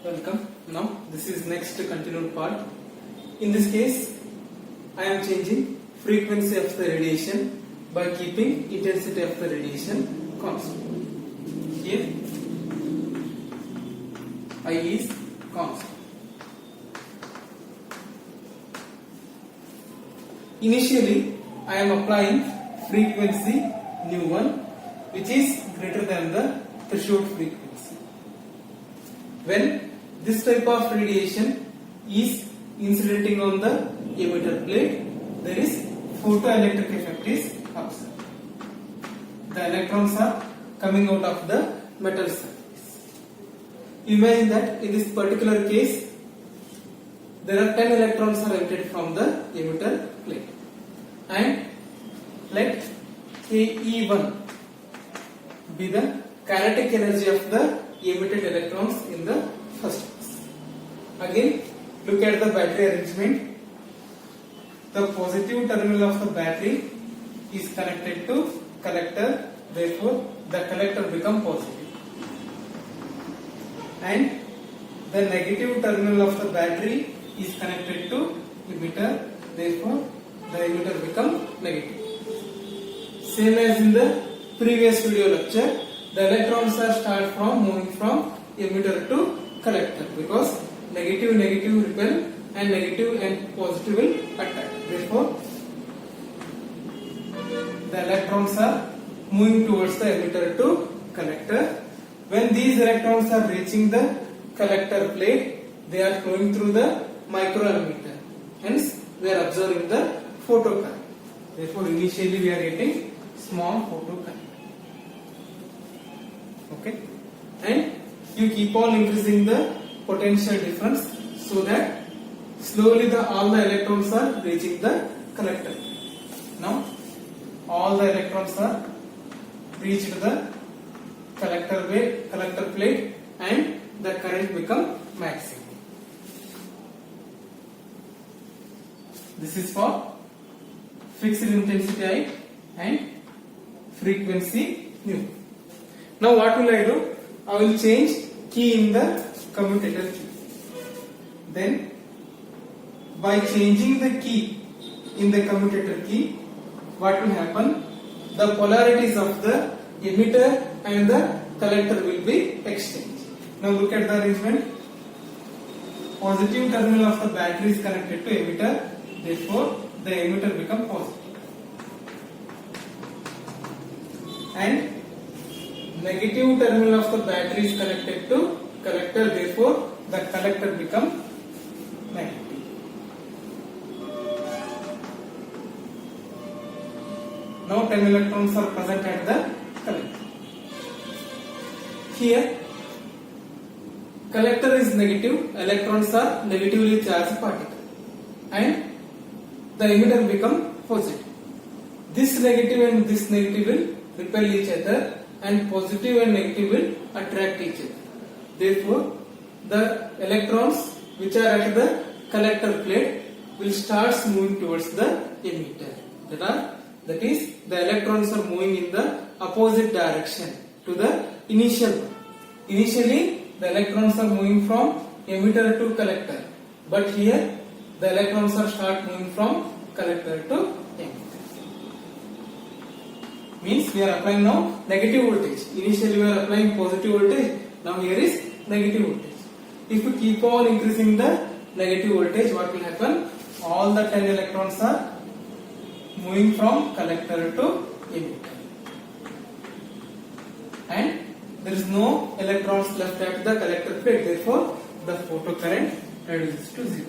Welcome. Now this is next continued part. In this case, I am changing frequency of the radiation by keeping intensity of the radiation constant. Here I is constant. Initially I am applying frequency nu1 which is greater than the threshold frequency. When this type of radiation is incidenting on the emitter plate, there is photoelectric effect is observed. The electrons are coming out of the metal surface. Imagine that in this particular case, there are 10 electrons are emitted from the emitter plate, and let Ke1 be the kinetic energy of the emitted electrons in the first phase. Again, look at the battery arrangement. The positive terminal of the battery is connected to collector, therefore the collector becomes positive, and the negative terminal of the battery is connected to emitter, therefore the emitter becomes negative. Same as in the previous video lecture, the electrons are start from moving from emitter to collector because negative repel and negative and positive will attack. Therefore, the electrons are moving towards the emitter to collector. When these electrons are reaching the collector plate, they are flowing through the microemitter. Hence, we are observing the photocurrent. Therefore, initially we are getting small photocurrent. Okay, and you keep on increasing the potential difference so that slowly all the electrons are reaching the collector. Now all the electrons are reached the collector plate and the current become maximum. This is for fixed intensity I and frequency nu. Now what will I do? I will change key in the commutator key. Then by changing the key in the commutator key, what will happen? The polarities of the emitter and the collector will be exchanged. Now look at the arrangement. Positive terminal of the battery is connected to emitter, therefore the emitter becomes positive. And negative terminal of the battery is connected to collector, therefore the collector becomes negative. Now 10 electrons are present at the collector. Here collector is negative, electrons are negatively charged particle, and the emitter becomes positive. This negative and this negative will repel each other, and positive and negative will attract each other. Therefore, the electrons which are at the collector plate will start moving towards the emitter. That is, the electrons are moving in the opposite direction to the initial one. Initially, the electrons are moving from emitter to collector, but here the electrons are start moving from collector to emitter. Means we are applying now negative voltage. Initially we are applying positive voltage. Now here is negative voltage. If we keep on increasing the negative voltage, what will happen? All the 10 electrons are moving from collector to emitter, and there is no electrons left at the collector plate. Therefore, the photocurrent reduces to 0.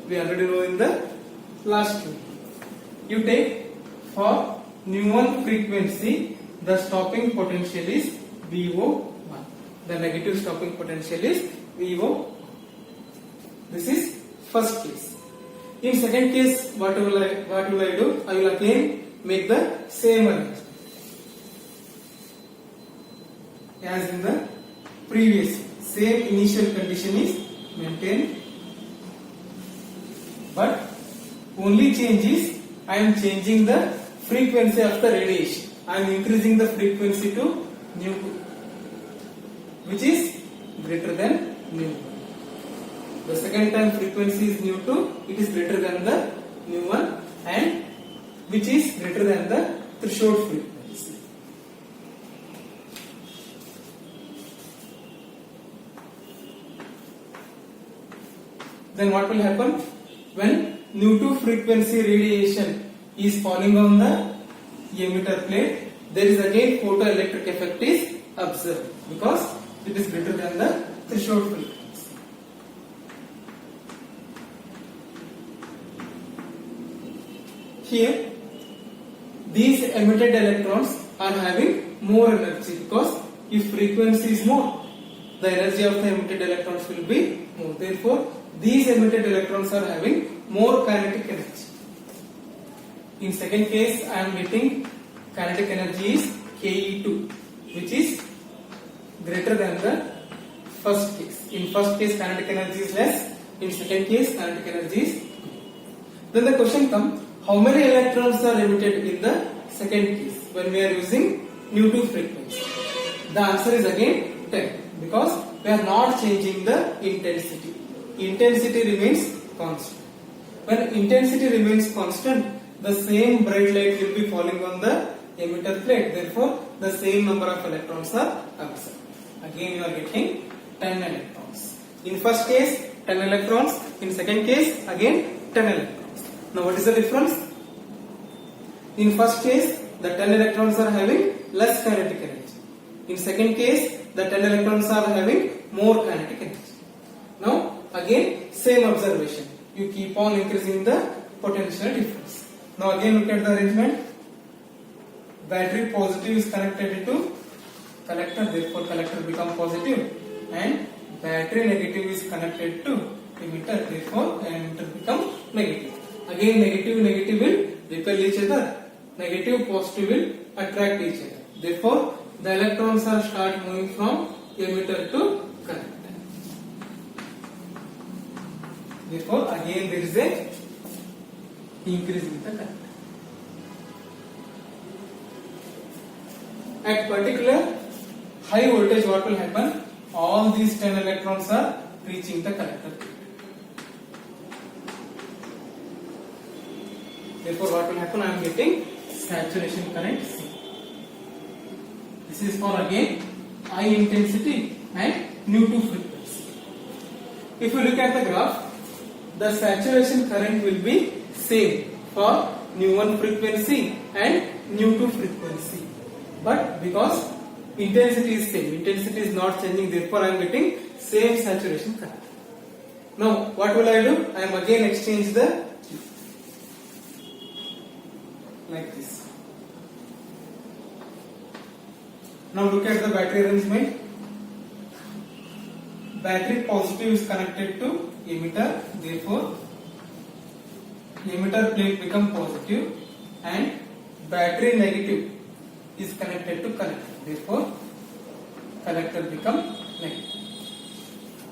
We already know in the last video. You take for nu1 frequency, the stopping potential is VO1. The negative stopping potential is VO. This is first case. In second case, what will I do? I will again make the same arrangement as in the previous. Same initial condition is maintained, but only change is I am changing the frequency of the radiation. I am increasing the frequency to nu2. which is greater than nu1. The second time frequency is nu2, it is greater than the nu1 and which is greater than the threshold frequency. Then what will happen? When nu2 frequency radiation is falling on the emitter plate, there is again photoelectric effect is observed because it is greater than the threshold frequency. Here, these emitted electrons are having more energy because if frequency is more, the energy of the emitted electrons will be more. Therefore, these emitted electrons are having more kinetic energy. In second case, I am getting kinetic energy is Ke2, which is greater than the first case. In first case, kinetic energy is less. In second case, kinetic energy is more. Then the question comes, how many electrons are emitted in the second case when we are using nu2 frequency? The answer is again 10 because we are not changing the intensity. Intensity remains constant. When intensity remains constant, the same bright light will be falling on the emitter plate. Therefore, the same number of electrons are observed. Again, you are getting 10 electrons. In first case, 10 electrons. In second case, again 10 electrons. Now, what is the difference? In first case, the 10 electrons are having less kinetic energy. In second case, the 10 electrons are having more kinetic energy. Now, again, same observation. You keep on increasing the potential difference. Now, again, look at the arrangement. Battery positive is connected to collector, therefore collector become positive, and battery negative is connected to emitter, therefore emitter become negative. Again, negative will repel each other, negative positive will attract each other. Therefore, the electrons are start moving from emitter to collector. Therefore, again there is a increase in the current. At particular high voltage, what will happen? All these 10 electrons are reaching the collector. Therefore, what will happen? I am getting saturation current C. This is for again high intensity and nu2 frequency. If you look at the graph, the saturation current will be same for nu1 frequency and nu2 frequency. But because intensity is same, intensity is not changing, therefore I am getting same saturation current. Now, what will I do? I am again exchange the like this. Now look at the battery arrangement. Battery positive is connected to emitter, therefore emitter plate become positive, and battery negative is connected to collector, therefore collector become negative.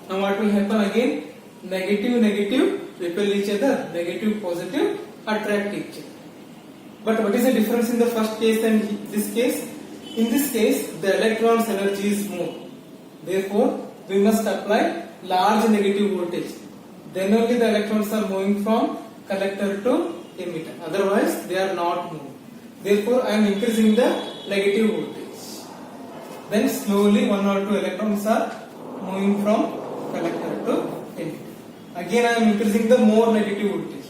Now what will happen again? Negative repel each other, negative positive attract each other. But what is the difference in the first case and this case? In this case, the electron's energy is more. Therefore, we must apply large negative voltage. Then only the electrons are moving from collector to emitter. Otherwise, they are not moving. Therefore, I am increasing the negative voltage. Then slowly 1 or 2 electrons are moving from collector to emitter. Again, I am increasing the more negative voltage.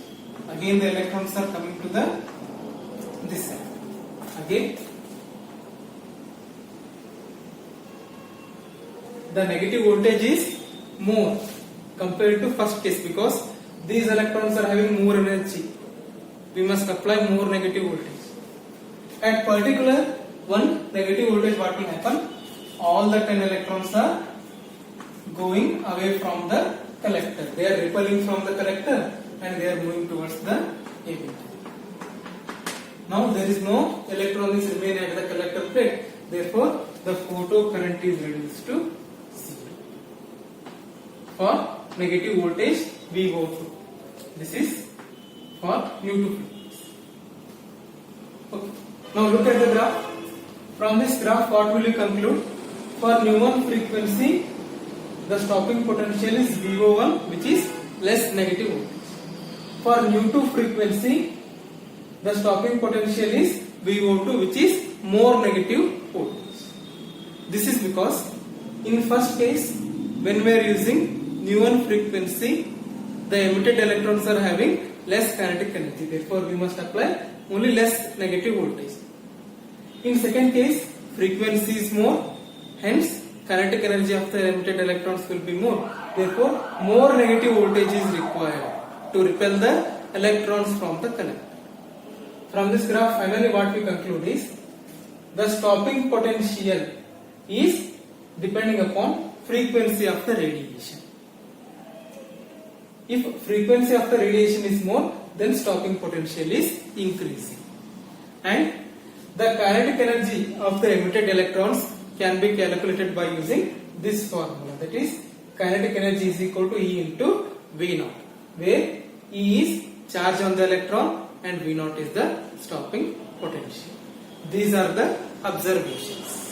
Again, the electrons are coming to the this side. Again, the negative voltage is more compared to first case because these electrons are having more energy. We must apply more negative voltage. At particular one negative voltage, what will happen? All the 10 electrons are going away from the collector. They are repelling from the collector and they are moving towards the emitter. Now there is no electron is remain at the collector plate. Therefore, the photo current is reduced to 0. For negative voltage VO2. This is for nu2 frequency. Okay. Now look at the graph. From this graph, what will you conclude? For nu1 frequency, the stopping potential is VO1, which is less negative voltage. For nu2 frequency, the stopping potential is VO2, which is more negative voltage. This is because in first case, when we are using nu1 frequency, the emitted electrons are having less kinetic energy. Therefore, we must apply only less negative voltage. In second case, frequency is more, hence kinetic energy of the emitted electrons will be more. Therefore, more negative voltage is required to repel the electrons from the collector. From this graph, finally what we conclude is the stopping potential is depending upon frequency of the radiation. If frequency of the radiation is more, then stopping potential is increasing. And the kinetic energy of the emitted electrons can be calculated by using this formula, that is kinetic energy is equal to E into V0, where E is charge on the electron and V0 is the stopping potential. These are the observations.